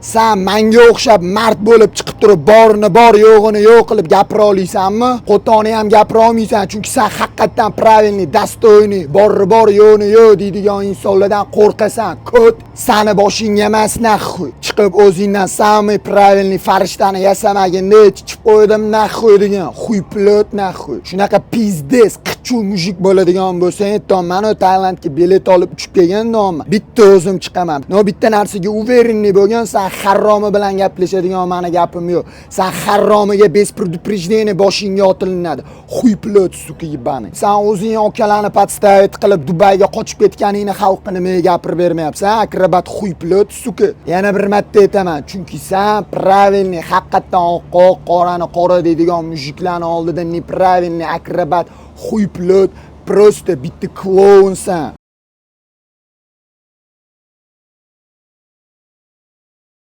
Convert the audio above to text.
Sen menga o'xshab mard bo'lib chiqib turib borini bor yo'g'ini yo'q qilib gapira olasanmi? Qo'toni ham gapira olmaysan, chunki sen haqiqatan правильный, достойный, bori bor yo'g'ini yo'q deydigan insonlardan qo'rqasan. Ko't seni boshingga emas naxuy. Chiqib o'zingdan samый правильный farishtani yasamaganda chiqib qo'ydim naxuy degan. Xuy pilot naxuy. Shunaqa pizdes, qichu mujik bo'ladigan bo'lsang, mana Tailandga bilet olib uchib kelganman. Bitta o'zim chiqaman. No bitta narsaga уверенный bo'lgan, sen harromi bilan gaplashadigan mani gapim yo'q. Sen harromiga без предупреждения boshingga otilinadi. Xuy pilot suka yibani. Sen o'zing okalarni podstavit qilib Dubayga qochib ketganingni xalqqa nimaga gapirib bermayapsan? Akrobat xuy pilot suka. Yana bir marta aytaman, chunki sen правильный, haqiqatan oq qorani qora deydigan mujiklarning oldida neправильный akrobat xuy pilot, просто bitta klonsan.